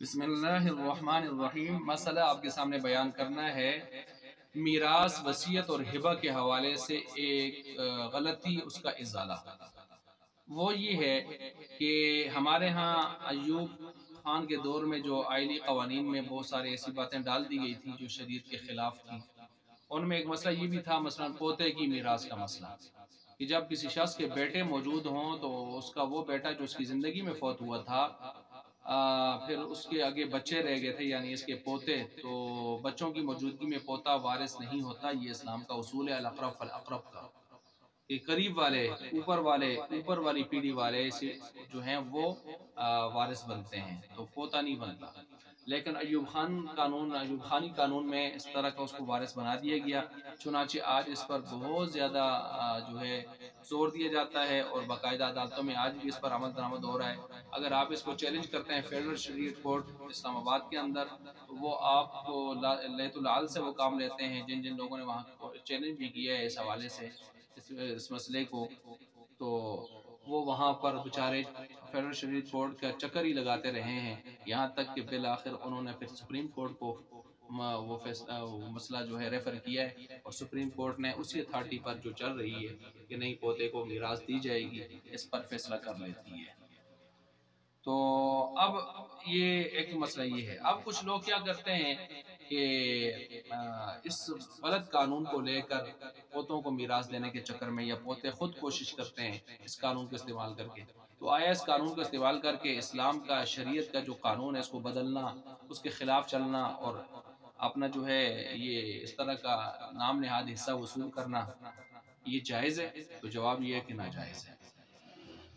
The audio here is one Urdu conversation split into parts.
بسم اللہ الرحمن الرحیم۔ مسئلہ آپ کے سامنے بیان کرنا ہے میراث، وصیت اور ہبہ کے حوالے سے ایک غلطی، اس کا ازالہ۔ وہ یہ ہے کہ ہمارے ہاں ایوب خان کے دور میں جو آئلی قوانین میں بہت سارے ایسی باتیں ڈال دی گئی تھی جو شریعت کے خلاف تھی۔ ان میں ایک مسئلہ یہ بھی تھا، مثلا پوتے کی میراث کا مسئلہ، کہ جب کسی شخص کے بیٹے موجود ہوں تو اس کا وہ بیٹا جو اس کی زندگی میں فوت ہوا تھا، پھر اس کے آگے بچے رہ گئے تھے، یعنی اس کے پوتے، تو بچوں کی موجودگی میں پوتا وارث نہیں ہوتا۔ یہ اسلام کا اصول ہے الاقرب فالاقرب کا، کہ قریب والے، اوپر والی پیڑھی والے جو ہیں وہ وارث بنتے ہیں، تو پوتا نہیں بنتا۔ لیکن ایوب خانی قانون میں اس طرح کا اس کو وارث بنا دیا گیا، چنانچہ آج اس پر بہت زیادہ جو ہے زور دیا جاتا ہے، اور باقاعدہ عدالتوں میں آج بھی اس پر عمل درآمد ہو رہا ہے۔ اگر آپ اس کو چیلنج کرتے ہیں فیڈرل شریعت کورٹ اسلام آباد کے اندر، تو وہ آپ کو لیت العال سے وہ کام لیتے ہیں۔ جن لوگوں نے وہاں چیلنج بھی کیا ہے اس حوالے سے اس مسئلے کو، تو وہ وہاں پر بچارے فیڈرل شریعت کورٹ کا چکر ہی لگاتے رہے ہیں، یہاں تک کہ بالآخر انہوں نے پھر سپریم کورٹ کو وہ مسئلہ جو ہے ریفر کیا ہے، اور سپریم کورٹ نے اسی اتھارٹی پر جو چل رہی ہے کہ نہیں پوتے کو میراث دی جائے گی، اس پر فیصلہ کر لیتی ہے۔ تو اب یہ ایک مسئلہ یہ ہے۔ اب کچھ لوگ کیا کرتے ہیں کہ اس غلط قانون کو لے کر پوتوں کو میراث دینے کے چکر میں، یا پوتے خود کوشش کرتے ہیں اس قانون کو استعمال کر کے، تو آیا اس قانون کو استعمال کر کے اسلام کا، شریعت کا جو قانون ہے اس کو بدلنا، اس کے خلاف چلنا، اور اپنا جو ہے یہ اس طرح کا نام نہاد حصہ وصول کرنا، یہ جائز ہے؟ تو جواب یہ ہے کہ ناجائز ہے،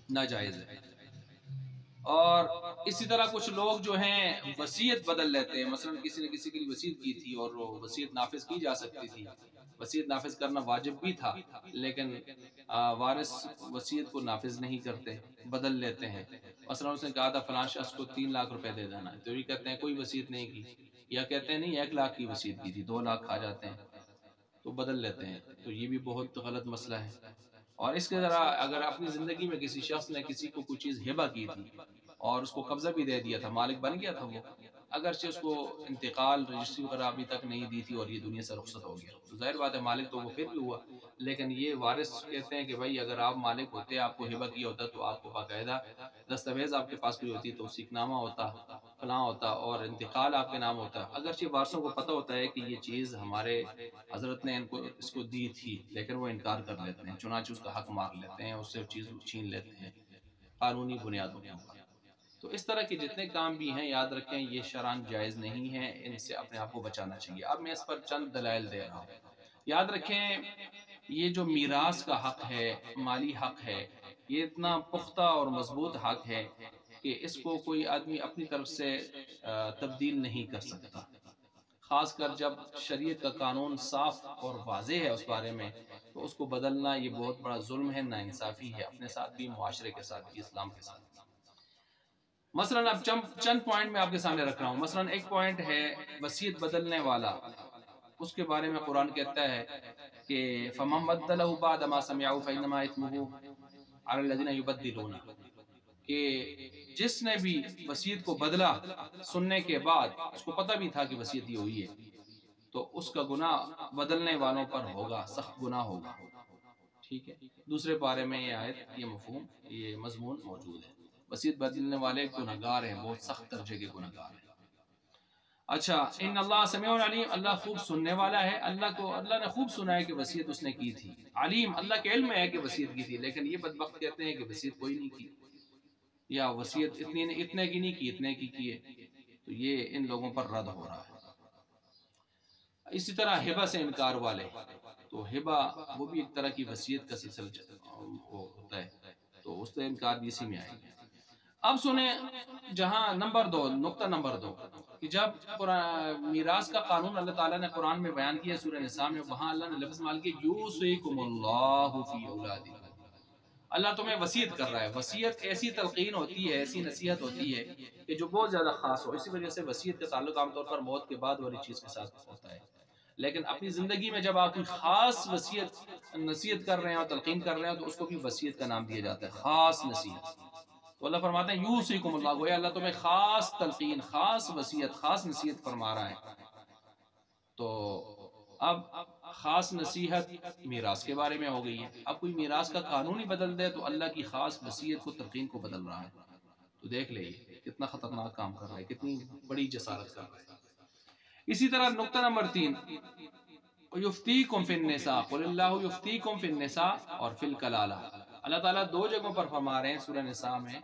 ناجائز ہے۔ اور اسی طرح کچھ لوگ جو ہیں وصیت بدل لیتے ہیں، مثلا کسی نے کسی کے لیے وصیت کی تھی اور وہ وصیت نافذ کی جا سکتی تھی، وصیت نافذ کرنا واجب بھی تھا، لیکن وارث وصیت کو نافذ نہیں کرتے، بدل لیتے ہیں۔ مثلا اس نے کہا تھا فلاں شخص کو 3 لاکھ روپے دے دینا ہے، تو یہ کہتے ہیں کوئی وصیت نہیں کی، یا کہتے ہیں نہیں 1 لاکھ کی وصیت کی تھی، 2 لاکھ کھا جاتے ہیں، تو بدل لیتے ہیں۔ تو یہ بھی بہت غلط مسئلہ ہے۔ اور اس کے ذرا اگر اپنی زندگی میں کسی شخص نے کسی کو کوئی چیز ہبہ کی تھی اور اس کو قبضہ بھی دے دیا تھا، مالک بن گیا تھا وہ، اگرچہ اس کو انتقال رجسٹری وغیرہ ابھی تک نہیں دی تھی اور یہ دنیا سے رخصت ہو گیا، تو ظاہر بات ہے مالک تو وہ پھر بھی ہوا، لیکن یہ وارث کہتے ہیں کہ بھائی اگر آپ مالک ہوتے، آپ کو ہبہ کیا ہوتا، تو آپ کو باقاعدہ دستاویز آپ کے پاس کوئی ہوتی، توثیق نامہ ہوتا، فلاں ہوتا، اور انتقال آپ کے نام ہوتا۔ اگرچہ وارثوں کو پتہ ہوتا ہے کہ یہ چیز ہمارے حضرت نے اس کو دی تھی، لیکن وہ انکار کر لیتے ہیں، چنانچہ اس کا حق مار لیتے ہیں، اس سے چیز چھین لیتے ہیں قانونی بنیادوں کے اوپر۔ تو اس طرح کے جتنے کام بھی ہیں، یاد رکھیں یہ شرعاً جائز نہیں ہیں، ان سے اپنے آپ کو بچانا چاہیے۔ اب میں اس پر چند دلائل دے رہا ہوں۔ یاد رکھیں یہ جو میراث کا حق ہے، مالی حق ہے، یہ اتنا پختہ اور مضبوط حق ہے کہ اس کو کوئی آدمی اپنی طرف سے تبدیل نہیں کر سکتا، خاص کر جب شریعت کا قانون صاف اور واضح ہے اس بارے میں، تو اس کو بدلنا یہ بہت بڑا ظلم ہے، ناانصافی ہے، اپنے ساتھ بھی، معاشرے کے ساتھ بھی، اسلام کے ساتھ بھی۔ مثلا اب چند پوائنٹ میں آپ کے سامنے رکھ رہا ہوں۔ مثلا ایک پوائنٹ ہے وصیت بدلنے والا، اس کے بارے میں قرآن کہتا ہے کہ فَمَن بَدَّلَهُ بَعْدَ مَا سَمِعُوا فَإِنَّمَا إِثْمُهُ عَلَى الَّذِينَ يُبَدِّلُونَ، کہ جس نے بھی وصیت کو بدلا سننے کے بعد، اس کو پتہ بھی تھا کہ وصیت یہ ہوئی ہے، تو اس کا گناہ بدلنے والوں پر ہوگا، سخت گناہ ہوگا۔ ٹھیک ہے، دوسرے پارے میں یہ آیت، یہ مفہوم، یہ مضمون موجود ہے۔ وصیت بدلنے والے گنہگار ہیں، بہت سخت درجے کے گنہگار ہیں۔ اچھا، ان اللہ سمیع علیم، اللہ خوب سننے والا ہے۔ اللہ نے خوب سنا ہے کہ وصیت اس نے کی تھی۔ علیم، اللہ کے علم میں ہے کہ وصیت کی تھی، لیکن یہ بدبخت کہتے ہیں کہ وصیت کوئی نہیں کی، یا وصیت اتنے کی نہیں کی، اتنے کی ہے، تو یہ ان لوگوں پر رد ہو رہا ہے۔ اسی طرح ہبہ سے انکار والے، تو ہبہ وہ بھی ایک طرح کی وصیت کا سلسلہ ہوتا ہے، تو اس سے انکار بھی اسی میں آئے گا۔ اب سنیں، جہاں نقطہ نمبر 2، کہ جب میراث کا قانون اللہ تعالیٰ نے قرآن میں بیان کیا سورہ نساء میں، وہاں اللہ نے لفظ مال کیا یوصیکم اللہ فی اولادکم، اللہ تمہیں وصیت کر رہا ہے۔ وصیت ایسی تلقین ہوتی ہے، ایسی نصیحت ہوتی ہے کہ جو بہت زیادہ خاص ہو، اسی وجہ سے وصیت کا تعلق عام طور پر موت کے بعد والی چیز کے ساتھ ہوتا ہے، لیکن اپنی زندگی میں جب آپ کوئی خاص نصیحت کر رہے ہیں اور تلقین کر رہے ہیں، تو اس کو بھی وصیت کا نام دیا جاتا ہے، خاص نصیحت۔ تو اللہ فرماتے ہیں یوصیکم اللہ، گویا اللہ تمہیں خاص تلقین، خاص وصیت، خاص نصیحت فرما رہا ہے۔ تو اب خاص نصیحت میراث کے بارے میں ہو گئی ہے، اب کوئی میراث کا قانون ہی بدل دے تو اللہ کی خاص وصیت کو، تلقین کو بدل رہا ہے۔ تو دیکھ لئے کتنا خطرناک کام کر رہا ہے، کتنی بڑی جسارت کر رہا ہے۔ اسی طرح نقطہ نمبر 3، یفتیکم فی النساء قل اللہ یفتیکم فی النساء اور فی الکلالہ۔ اللہ تعالیٰ دو جگہوں پر فرما رہے ہیں سورہ نساء میں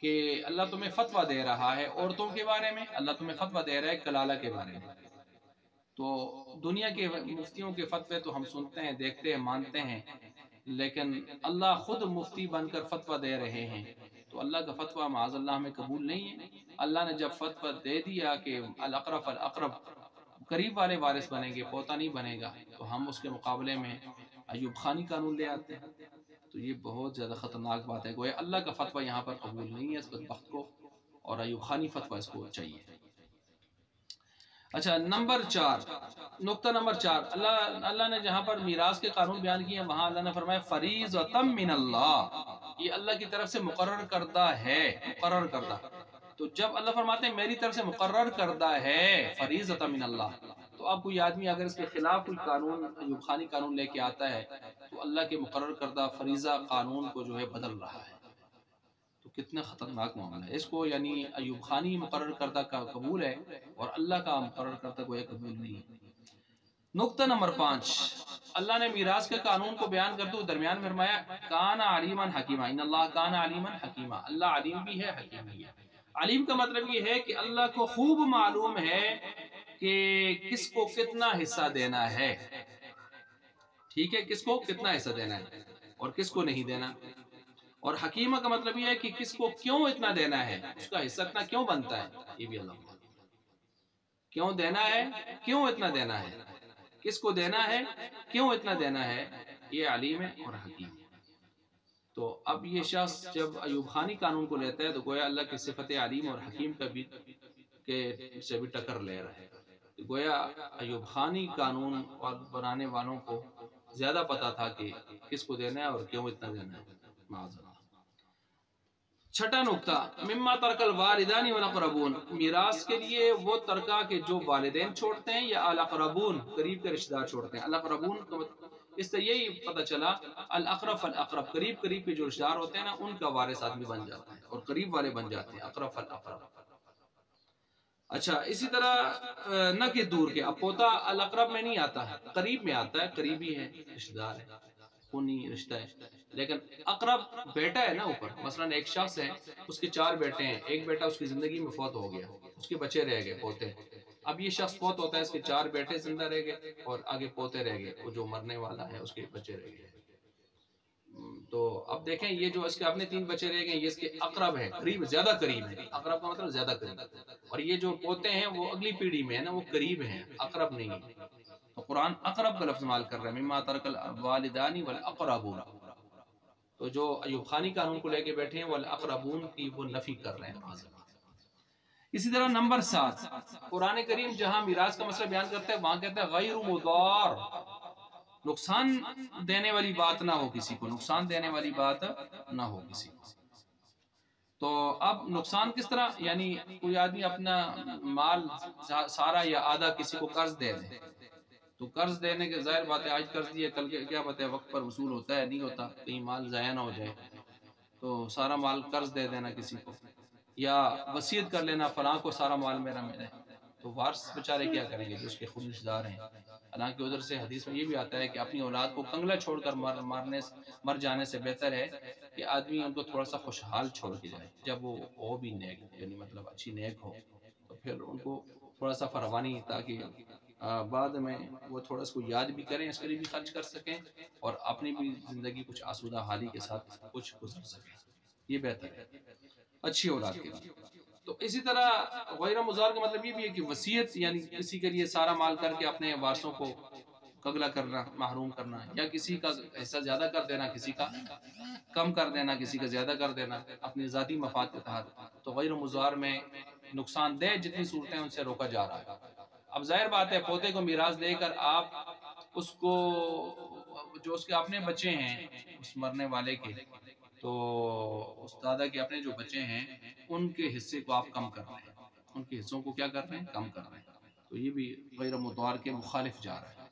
کہ اللہ تمہیں فتویٰ دے رہا ہے عورتوں کے بارے میں، اللہ تمہیں فتویٰ دے رہا ہے کلالہ کے بارے میں۔ تو دنیا کے مفتیوں کے فتوے تو ہم سنتے ہیں، دیکھتے ہیں، مانتے ہیں، لیکن اللہ خود مفتی بن کر فتویٰ دے رہے ہیں، تو اللہ کا فتویٰ معاذ اللہ ہمیں قبول نہیں ہے۔ اللہ نے جب فتویٰ دے دیا کہ الاقرب فالاقرب، قریب والے وارث بنیں گے، پوتا نہیں بنے گا، تو ہم اس کے مقابلے میں ایوب خانی قانون لے آتے ہیں۔ تو یہ بہت زیادہ خطرناک بات ہے، گویا اللہ کا فتویٰ یہاں پر قبول نہیں ہے اس بدبخت کو، اور ایوب خانی فتویٰ اس کو چاہیے۔ اچھا نمبر 4، نقطہ نمبر 4، اللہ نے جہاں پر میراث کے قانون بیان کیے وہاں اللہ نے فرمایا فریضۃ من اللہ، یہ اللہ کی طرف سے مقرر کردہ ہے، مقرر کردہ۔ تو جب اللہ فرماتے ہیں میری طرف سے مقرر کردہ ہے فریضۃ من اللہ، تو اب کوئی آدمی اگر اس کے خلاف کوئی قانون، ایوب خانی قانون لے کے آتا ہے تو اللہ کے مقرر کردہ فریضہ قانون کو جو ہے بدل رہا ہے۔ تو کتنا خطرناک معاملہ ہے، اس کو یعنی ایوب خانی مقرر کردہ کا قبول ہے اور اللہ کا مقرر کردہ کو یہ قبول نہیں ہے۔ نقطہ نمبر 5، اللہ نے میراث کے قانون کو بیان کرتے ہوئے درمیان میں فرمایا کان علیما حکیما، ان اللہ کان علیما حکیما، اللہ علیم بھی ہے، حکیم بھی ہے۔ علیم کا مطلب یہ ہے کہ اللہ کو خوب معلوم ہے کہ کس کو کتنا حصہ دینا ہے، ٹھیک ہے، کس کو کتنا حصہ دینا ہے اور کس کو نہیں دینا۔ اور حکیمہ کا مطلب یہ ہے کہ کس کو کیوں اتنا دینا ہے، اس کا حصہ اتنا کیوں بنتا ہے، یہ بھی اللہ کیوں دینا ہے، کیوں اتنا دینا ہے، کس کو دینا ہے، کیوں اتنا دینا ہے، یہ علیم ہے اور حکیم ہے۔ تو اب یہ شخص جب ایوب خانی قانون کو لیتا ہے تو گویا اللہ کی صفت علیم اور حکیم کا بھی سے بھی ٹکر لے رہا ہے۔ گویا ایوب خانی قانون بنانے والوں کو زیادہ پتا تھا کہ کس کو دینا ہے اور کیوں اتنا دینا ہے، معاذ اللہ۔ چھٹا نقطہ، مما ترک الوالدان والاقربون، میراث کے لیے وہ ترکہ کہ جو والدین چھوڑتے ہیں یا الاقربون قریب کے رشتہ دار چھوڑتے ہیں۔ الاقربون اس سے یہی پتہ چلا الاقرب فالاقرب، قریب قریب کے جو رشتہ دار ہوتے ہیں نا ان کا وارث آدمی بن جاتا ہے اور قریب والے بن جاتے ہیں، اقرب فالاقرب۔ اچھا اسی طرح نہ کہ دور کے، اب پوتا الاقرب میں نہیں آتا ہے، قریب میں آتا ہے، قریبی ہے، رشتہ دار ہے، خونی رشتہ ہے۔ لیکن اقرب بیٹا ہے نا اوپر، مثلا ایک شخص ہے اس کے 4 بیٹے ہیں، ایک بیٹا اس کی زندگی میں فوت ہو گیا، اس کے بچے رہ گئے پوتے، اب یہ شخص فوت ہوتا ہے، اس کے 4 بیٹے زندہ رہ گئے اور آگے پوتے رہ گئے، وہ جو مرنے والا ہے اس کے بچے رہ گئے۔ تو اب دیکھیں یہ جو اس کے اپنے 3 بچے رہ گئے یہ اس کے اقرب ہے، قریب، زیادہ قریب ہے، اقرب کا مطلب زیادہ قریب، اور یہ جو پوتے ہیں وہ اگلی پیڑھی میں ہے نا، وہ قریب ہیں، اقرب نہیں ہے۔ تو قرآن اقرب کا لفظ استعمال کر رہا ہے، مما ترک الوالدان والاقربون۔ تو جو ایوب خانی قانون کو لے کے بیٹھے ہیں وہ الاقربون کی وہ نفی کر رہے ہیں۔ اسی طرح نمبر 7، قرآن کریم جہاں میراث کا مسئلہ بیان کرتا ہے وہاں کہتا ہے غیر مضار، نقصان دینے والی بات نہ ہو کسی کو، نقصان دینے والی بات نہ ہو کسی کو۔ تو اب نقصان کس طرح، یعنی کوئی آدمی اپنا مال سارا یا آدھا کسی کو قرض دے دے، تو قرض دینے کے ظاہر بات ہے آج قرض دیا کل کے کیا پتہ ہے وقت پر وصول ہوتا ہے نہیں ہوتا، کہیں مال ضائع نہ ہو جائے، تو سارا مال قرض دے دینا کسی کو، یا وصیت کر لینا فلاں کو سارا مال میرا ملے، تو وارث بیچارے کیا کریں گے جو اس کے خود رشتہ دار ہیں۔ حالانکہ ادھر سے حدیث میں یہ بھی آتا ہے کہ اپنی اولاد کو کنگلا چھوڑ کر مر جانے سے بہتر ہے کہ آدمی ان کو تھوڑا سا خوشحال چھوڑ کے جائے، جب وہ ہو بھی نیک، یعنی مطلب اچھی نیک ہو، تو پھر ان کو تھوڑا سا فراوانی، تاکہ بعد میں وہ تھوڑا اس کو یاد بھی کریں، اس کے لیے بھی خرچ کر سکیں اور اپنی بھی زندگی کچھ آسودہ حالی کے ساتھ کچھ گزر سکیں، یہ بہتر ہے اچھی اولاد کے لیے۔ تو اسی طرح غیر مضار کا مطلب یہ بھی ہے کہ وصیت، یعنی کسی کے لیے سارا مال کر کے اپنے وارثوں کو قگلا کرنا، محروم کرنا، یا کسی کا حصہ زیادہ کر دینا، کسی کا کم کر دینا، کسی کا زیادہ کر دینا اپنی ذاتی مفاد کے تحت، تو غیر مضار میں نقصان دہ جتنی صورتیں ان سے روکا جا رہا ہے۔ اب ظاہر بات ہے پوتے کو میراث دے کر آپ اس کو، جو اس کے اپنے بچے ہیں اس مرنے والے کے، تو اس دادا کے اپنے جو بچے ہیں ان کے حصے کو آپ کم کر رہے ہیں، ان کے حصوں کو کیا کر رہے ہیں؟ کم کر رہے ہیں، تو یہ بھی غیر متوار کے مخالف جا رہا ہے۔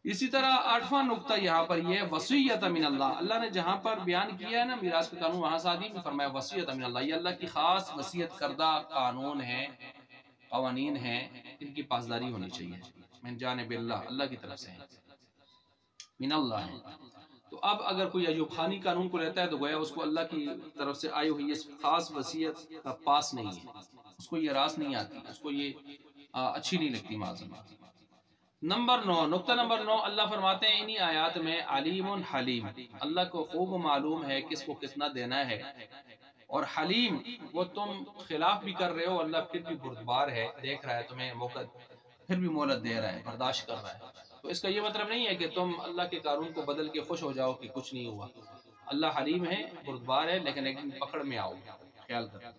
اسی طرح 8واں نقطہ یہاں پر یہ وصیت من اللہ، اللہ نے جہاں پر بیان کیا ہے نا میراث کا قانون، وہاں ساتھ ہی فرمایا وصیت من اللہ، یہ اللہ کی خاص وصیت کردہ قانون ہے، قوانین ہیں، ان کی پاسداری ہونی چاہیے، من جانب اللہ، اللہ کی طرف سے ہیں، من اللہ ہے۔ تو اب اگر کوئی ایوب خانی قانون کو لیتا ہے تو گویا اس کو اللہ کی طرف سے آئی ہوئی اس خاص وصیت کا پاس نہیں ہے، اس کو یہ راس نہیں آتی، اس کو یہ اچھی نہیں لگتی معذ اللہ۔ نمبر 9، نقطہ نمبر 9، اللہ فرماتے ہیں انہی آیات میں علیم حلیم، اللہ کو خوب معلوم ہے کس کو کتنا دینا ہے، اور حلیم وہ تم خلاف بھی کر رہے ہو، اللہ پھر بھی بردبار ہے، دیکھ رہا ہے تمہیں موقع، پھر بھی مہلت دے رہا ہے، برداشت کر رہا ہے۔ تو اس کا یہ مطلب نہیں ہے کہ تم اللہ کے قانون کو بدل کے خوش ہو جاؤ کہ کچھ نہیں ہوا، اللہ حلیم ہے، بردبار ہے، لیکن ایک دن پکڑ میں آؤ گے، خیال کرو۔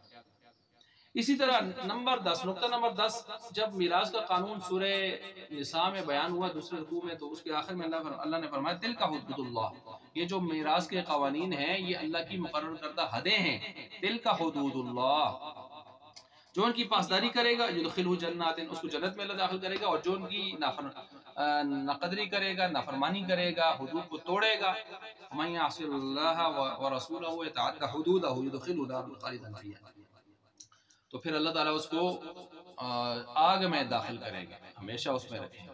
اسی طرح نمبر 10، نقطہ نمبر 10، جب میراث کا قانون سورہ نساء میں بیان ہوا دوسرے رکوع میں، تو اس کے آخر میں اللہ نے فرمایا تلک حدود اللہ، یہ جو میراث کے قوانین ہیں یہ اللہ کی مقرر کردہ حدیں ہیں، تلک حدود اللہ، جو ان کی پاسداری کرے گا یدخلہ جنات، اس کو جنت میں اللہ داخل کرے گا، اور جو ان کی ناقدری کرے گا، نافرمانی کرے گا، حدود کو توڑے گا، ومن یعص اللہ ورسولہ یتعد حدودہ یدخلہ نارا خالدا فیہا، تو پھر اللہ تعالیٰ اس کو آگ میں داخل کرے گا، ہمیشہ اس میں رکھیں گے،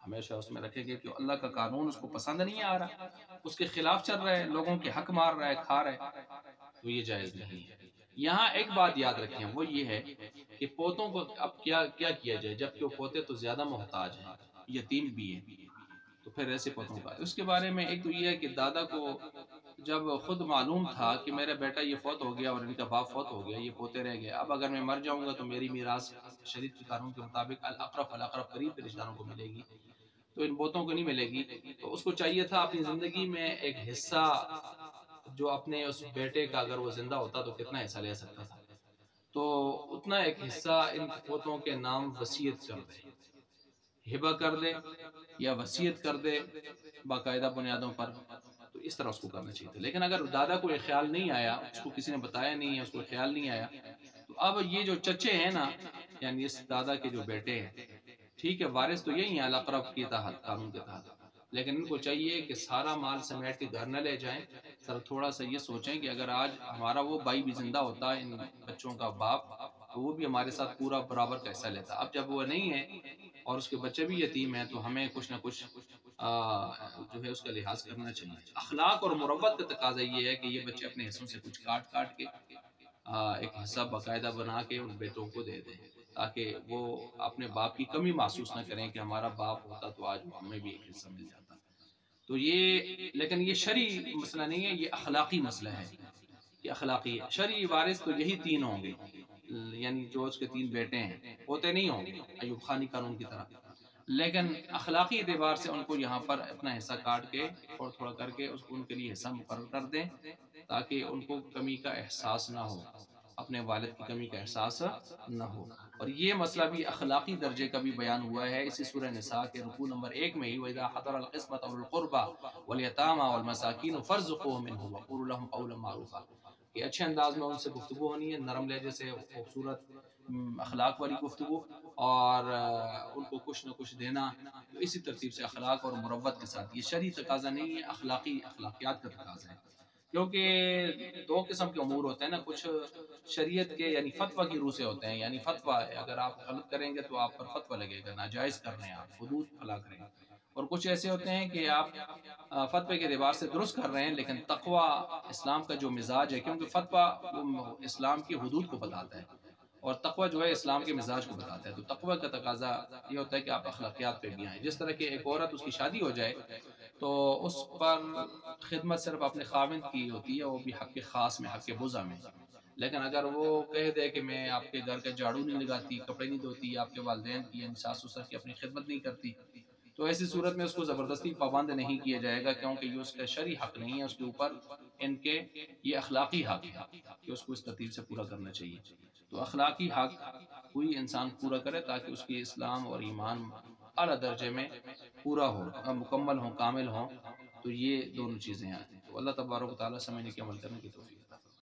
ہمیشہ اس میں رکھیں گے، کہ اللہ کا قانون اس کو پسند نہیں آ رہا، اس کے خلاف چل رہا ہے، لوگوں کے حق مار رہا ہے، کھا رہا ہے، تو یہ جائز نہیں ہے۔ یہاں ایک بات یاد رکھیں، وہ یہ ہے کہ پوتوں کو اب کیا کیا جائے، جبکہ وہ پوتے تو زیادہ محتاج ہیں، یتیم بھی ہیں، تو پھر ایسے پوتوں کا اس کے بارے میں ایک تو یہ ہے کہ دادا کو جب خود معلوم تھا کہ میرا بیٹا یہ فوت ہو گیا اور ان کا باپ فوت ہو گیا، یہ پوتے رہ گئے، اب اگر میں مر جاؤں گا تو میری میراث شریعت کے قانون کے مطابق الاقرب فالاقرب، قریب کے رشتہ داروں کو ملے گی، تو ان پوتوں کو نہیں ملے گی۔ تو اس کو چاہیے تھا اپنی زندگی میں ایک حصہ، جو اپنے اس بیٹے کا اگر وہ زندہ ہوتا تو کتنا حصہ لے سکتا تھا، تو اتنا ایک حصہ ان پوتوں کے نام وصیت کر دے، ہبہ کر دے یا وصیت کر دے باقاعدہ بنیادوں پر، تو اس طرح اس کو کرنا چاہیے تھا۔ لیکن اگر دادا کو یہ خیال نہیں آیا، اس کو کسی نے بتایا نہیں ہے، اس کو خیال نہیں آیا، تو اب یہ جو چچے ہیں نا، یعنی اس دادا کے جو بیٹے ہیں، ٹھیک ہے وارث تو یہی ہیں الاقرب کے تحت، قانون کے تحت، لیکن ان کو چاہیے کہ سارا مال سمیٹ کے گھر نہ لے جائیں، سر تھوڑا سا یہ سوچیں کہ اگر آج ہمارا وہ بھائی بھی زندہ ہوتا، ان بچوں کا باپ، تو وہ بھی ہمارے ساتھ پورا برابر کا حصہ لیتا۔ اب جب وہ نہیں ہے اور اس کے بچے بھی یتیم ہیں، تو ہمیں کچھ نہ کچھ جو ہے اس کا لحاظ کرنا چاہیے۔ اخلاق اور مروت کا تقاضا یہ ہے کہ یہ بچے اپنے حصوں سے کچھ کاٹ کاٹ کے ایک حصہ باقاعدہ بنا کے ان بیٹوں کو دے دیں، تاکہ وہ اپنے باپ کی کمی محسوس نہ کریں کہ ہمارا باپ ہوتا تو آج ہمیں بھی ایک حصہ مل جاتا۔ تو یہ، لیکن یہ شرعی مسئلہ نہیں ہے، یہ اخلاقی مسئلہ ہے، یہ اخلاقی ہے۔ شرعی وارث تو یہی تین ہوں گے، یعنی جو اس کے تین بیٹے ہیں، ہوتے نہیں ہوں گے ایوب خانی قانون کی طرح، لیکن اخلاقی اعتبار سے ان کو یہاں پر اپنا حصہ کاٹ کے تھوڑا تھوڑا کر کے اس کو ان کے لیے حصہ مقرر کر دیں، تاکہ ان کو کمی کا احساس نہ ہو، اپنے والد کی کمی کا احساس نہ ہو۔ اور یہ مسئلہ بھی اخلاقی درجے کا بھی بیان ہوا ہے اسی سورہ نساء کے رکوع نمبر 1 میں ہی، وَإِذَا حَضَرَ الْقِسْمَةَ أُولُو الْقُرْبَى وَالْيَتَامَى وَالْمَسَاكِينُ فَارْزُقُوهُم مِّنْهُ وَقُولُوا لَهُمْ قَوْلًا مَّعْرُوفًا، کہ اچھے انداز میں ان سے گفتگو ہونی ہے، نرم لہجے سے، خوبصورت اخلاق والی گفتگو، اور ان کو کچھ نہ کچھ دینا، تو اسی ترتیب سے اخلاق اور مروت کے ساتھ، یہ شرعی تقاضا نہیں ہے، اخلاقیات کا تقاضا ہے، کیونکہ دو قسم کے امور ہوتے ہیں نا، کچھ شریعت کے یعنی فتویٰ کی روح سے ہوتے ہیں، یعنی فتویٰ ہے، اگر آپ غلط کریں گے تو آپ پر فتویٰ لگے گا، ناجائز کر رہے ہیں آپ، حدود فلاں کریں گے، اور کچھ ایسے ہوتے ہیں کہ آپ فتوے کے اعتبار سے درست کر رہے ہیں، لیکن تقویٰ اسلام کا جو مزاج ہے، کیونکہ فتویٰ اسلام کی حدود کو بتاتا ہے، اور تقویٰ جو ہے اسلام کے مزاج کو بتاتا ہے، تو تقویٰ کا تقاضا یہ ہوتا ہے کہ آپ اخلاقیات پہ بھی آئیں، جس طرح کہ ایک عورت اس کی شادی ہو جائے تو اس پر خدمت صرف اپنے خاوند کی ہوتی ہے، وہ بھی حق خاص میں، حق بزا میں، لیکن اگر وہ کہہ دے کہ میں آپ کے گھر کا جھاڑو نہیں لگاتی، کپڑے نہیں دھوتی، آپ کے والدین کی یعنی ساس سسر کی اپنی خدمت نہیں کرتی، تو ایسی صورت میں اس کو زبردستی پابند نہیں کیا جائے گا، کیونکہ یہ اس کا شرعی حق نہیں ہے، اس کے اوپر ان کے یہ اخلاقی حق ہے کہ اس کو اس ترتیب سے پورا کرنا چاہیے۔ تو اخلاقی حق کوئی انسان پورا کرے تاکہ اس کی اسلام اور ایمان اعلیٰ درجے میں پورا ہو، مکمل ہو، کامل ہو، تو یہ دونوں چیزیں آتی ہیں۔ تو اللہ تبارک و تعالیٰ سمجھنے کے عمل کرنے کی توفیق